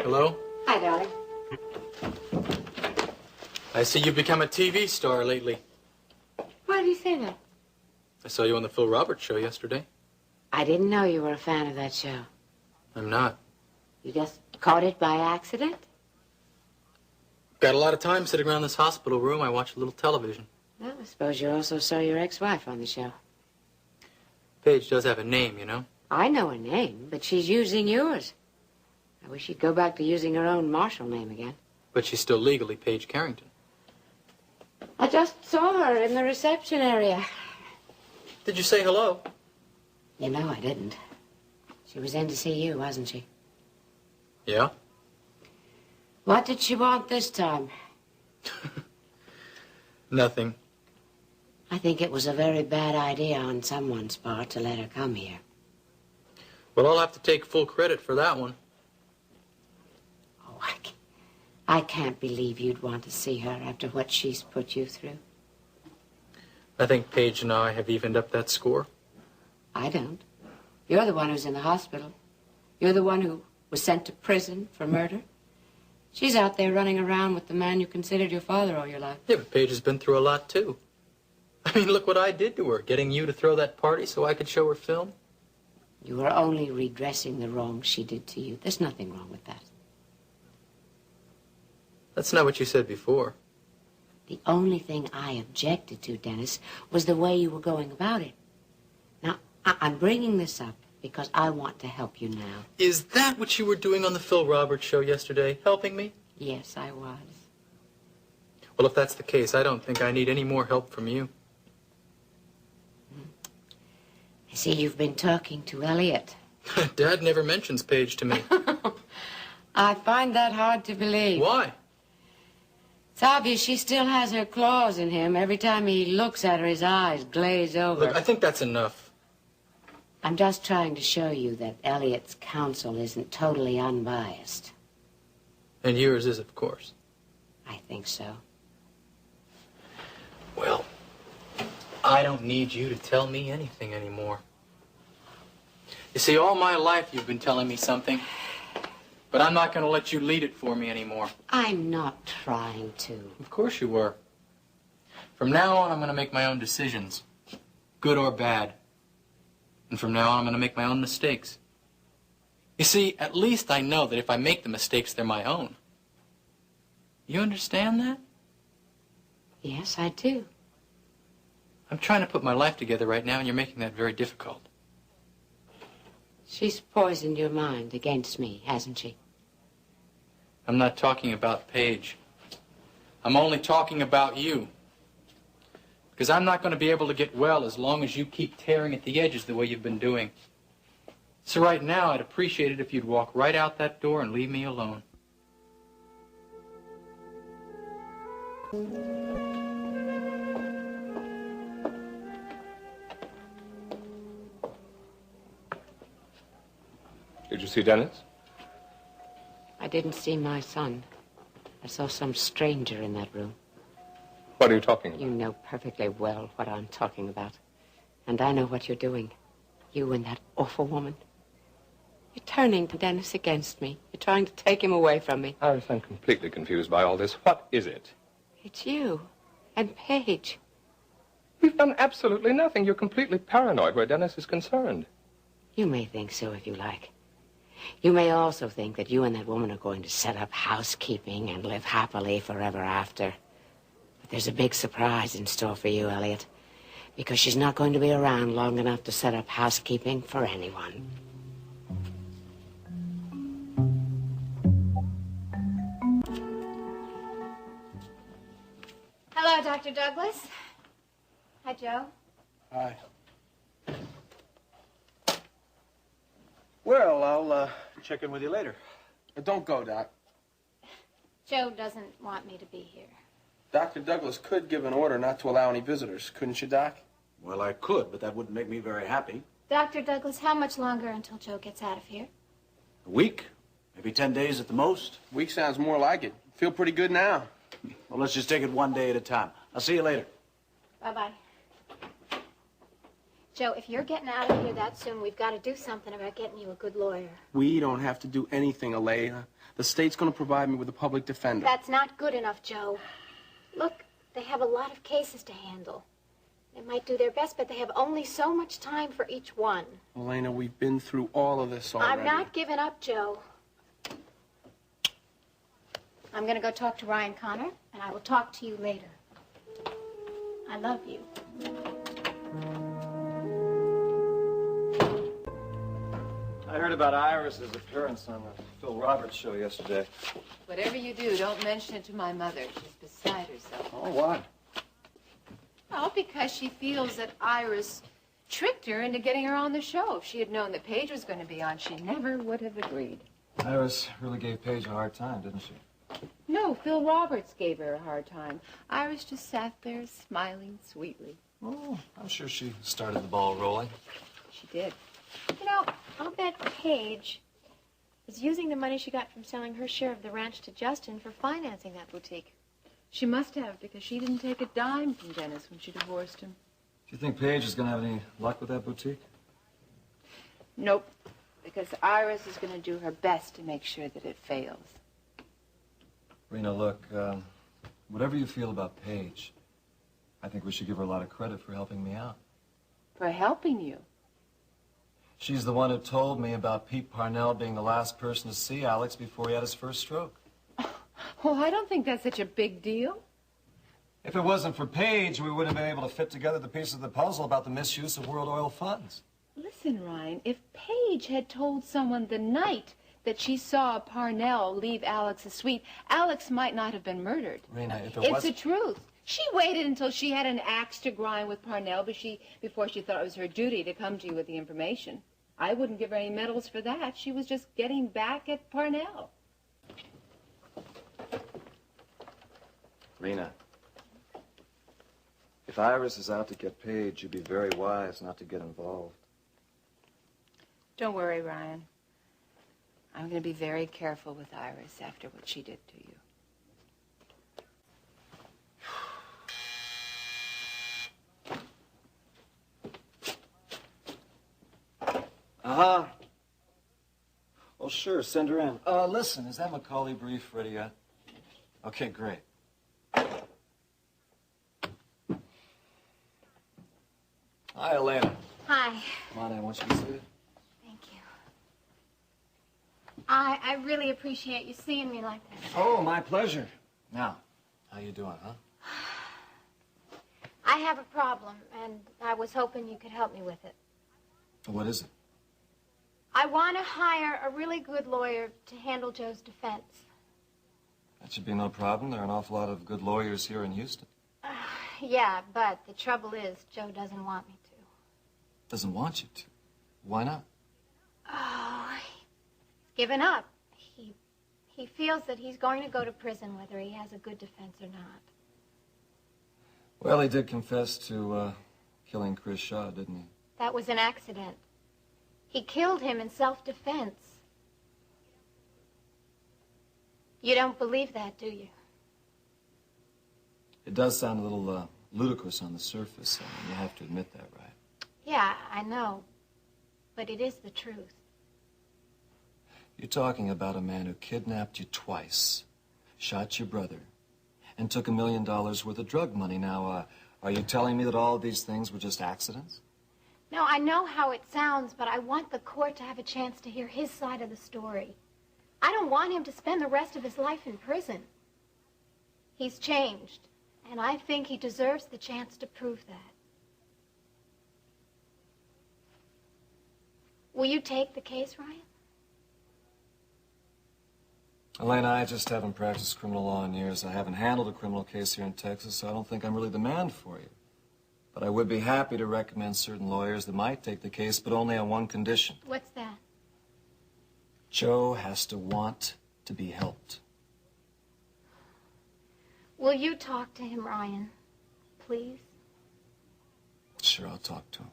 Hello? Hi, darling. I see you've become a TV star lately. Why do you say that? I saw you on the Phil Roberts show yesterday. I didn't know you were a fan of that show. I'm not. You just caught it by accident? Got a lot of time sitting around this hospital room. I watch a little television. Well, I suppose you also saw your ex-wife on the show. Paige does have a name, you know. I know her name, but she's using yours. I wish she'd go back to using her own Marshall name again. But she's still legally Paige Carrington. I just saw her in the reception area. Did you say hello? You know I didn't. She was in to see you, wasn't she? Yeah? What did she want this time? Nothing. I think it was a very bad idea on someone's part to let her come here. Well, I'll have to take full credit for that one. Oh, I can't believe you'd want to see her after what she's put you through. I think Paige and I have evened up that score. I don't. You're the one who's in the hospital. You're the one who was sent to prison for murder. She's out there running around with the man you considered your father all your life. Yeah, but Paige has been through a lot, too. I mean, look what I did to her, getting you to throw that party so I could show her film. You were only redressing the wrong she did to you. There's nothing wrong with that. That's not what you said before. The only thing I objected to, Dennis, was the way you were going about it. Now, I'm bringing this up because I want to help you now. Is that what you were doing on the Phil Roberts show yesterday, helping me? Yes, I was. Well, if that's the case, I don't think I need any more help from you. I see you've been talking to Elliot. Dad never mentions Paige to me. I find that hard to believe. Why? It's obvious she still has her claws in him. Every time he looks at her, his eyes glaze over. Look, I think that's enough. I'm just trying to show you that Elliot's counsel isn't totally unbiased. And yours is, of course. I think so. Well, I don't need you to tell me anything anymore. You see, all my life you've been telling me something, but I'm not going to let you lead it for me anymore. I'm not trying to. Of course you were. From now on, I'm going to make my own decisions, good or bad. And from now on, I'm going to make my own mistakes. You see, at least I know that if I make the mistakes, they're my own. You understand that? Yes, I do. I'm trying to put my life together right now, and you're making that very difficult. She's poisoned your mind against me, hasn't she? I'm not talking about Paige. I'm only talking about you. Because I'm not going to be able to get well as long as you keep tearing at the edges the way you've been doing. So right now, I'd appreciate it if you'd walk right out that door and leave me alone. Did you see Dennis? I didn't see my son. I saw some stranger in that room. What are you talking about? You know perfectly well what I'm talking about. And I know what you're doing. You and that awful woman. You're turning Dennis against me. You're trying to take him away from me. Iris, I'm completely confused by all this. What is it? It's you and Paige. We've done absolutely nothing. You're completely paranoid where Dennis is concerned. You may think so if you like. You may also think that you and that woman are going to set up housekeeping and live happily forever after. But there's a big surprise in store for you, Elliot, because she's not going to be around long enough to set up housekeeping for anyone. Hello, Dr. Douglas. Hi, Joe. Hi. Well, I'll check in with you later. Don't go, Doc. Joe doesn't want me to be here. Dr. Douglas could give an order not to allow any visitors, couldn't you, Doc? Well, I could, but that wouldn't make me very happy. Dr. Douglas, how much longer until Joe gets out of here? A week? Maybe 10 days at the most? Week sounds more like it. Feel pretty good now. Well, let's just take it one day at a time. I'll see you later. Bye-bye. Joe, if you're getting out of here that soon, we've got to do something about getting you a good lawyer. We don't have to do anything, Elena. The state's going to provide me with a public defender. That's not good enough, Joe. Look, they have a lot of cases to handle. They might do their best, but they have only so much time for each one. Elena, we've been through all of this already. I'm not giving up, Joe. I'm going to go talk to Ryan Connor, and I will talk to you later. I love you. I heard about Iris's appearance on the Phil Roberts show yesterday. Whatever you do, don't mention it to my mother. She's beside herself. Oh, why? Well, because she feels that Iris tricked her into getting her on the show. If she had known that Paige was going to be on, she never would have agreed. Iris really gave Paige a hard time, didn't she? No, Phil Roberts gave her a hard time. Iris just sat there smiling sweetly. Oh, I'm sure she started the ball rolling. She did. You know, I'll bet Paige was using the money she got from selling her share of the ranch to Justin for financing that boutique. She must have, because she didn't take a dime from Dennis when she divorced him. Do you think Paige is going to have any luck with that boutique? Nope, because Iris is going to do her best to make sure that it fails. Reena, look, whatever you feel about Paige, I think we should give her a lot of credit for helping me out. For helping you. She's the one who told me about Pete Parnell being the last person to see Alex before he had his first stroke. Oh, I don't think that's such a big deal. If it wasn't for Paige, we wouldn't have been able to fit together the pieces of the puzzle about the misuse of World Oil funds. Listen, Ryan, if Paige had told someone the night that she saw Parnell leave Alex's suite, Alex might not have been murdered. Reena, if it It's was... the truth. She waited until she had an axe to grind with Parnell before she thought it was her duty to come to you with the information. I wouldn't give her any medals for that. She was just getting back at Parnell. Reena, if Iris is out to get Paige, you'd be very wise not to get involved. Don't worry, Ryan. I'm going to be very careful with Iris after what she did to you. Uh-huh. Well, sure, send her in. Listen, is that Macaulay brief ready yet? Okay, great. Hi, Elena. Hi. Come on, I want you to see it. Thank you. I really appreciate you seeing me like this. Oh, my pleasure. Now, how you doing, huh? I have a problem, and I was hoping you could help me with it. What is it? I want to hire a really good lawyer to handle Joe's defense. That should be no problem. There are an awful lot of good lawyers here in Houston. Yeah, but the trouble is, Joe doesn't want me to. Doesn't want you to. Why not? Oh, he's given up. He feels that he's going to go to prison whether he has a good defense or not. Well, he did confess to killing Chris Shaw, didn't he? That was an accident. He killed him in self-defense. You don't believe that, do you? It does sound a little ludicrous on the surface, and you have to admit that, right? Yeah, I know. But it is the truth. You're talking about a man who kidnapped you twice, shot your brother, and took $1 million worth of drug money. Now, are you telling me that all of these things were just accidents? No, I know how it sounds, but I want the court to have a chance to hear his side of the story. I don't want him to spend the rest of his life in prison. He's changed, and I think he deserves the chance to prove that. Will you take the case, Ryan? Elena, I just haven't practiced criminal law in years. I haven't handled a criminal case here in Texas, so I don't think I'm really the man for you. But I would be happy to recommend certain lawyers that might take the case, but only on one condition. What's that? Joe has to want to be helped. Will you talk to him, Ryan? Please? Sure, I'll talk to him.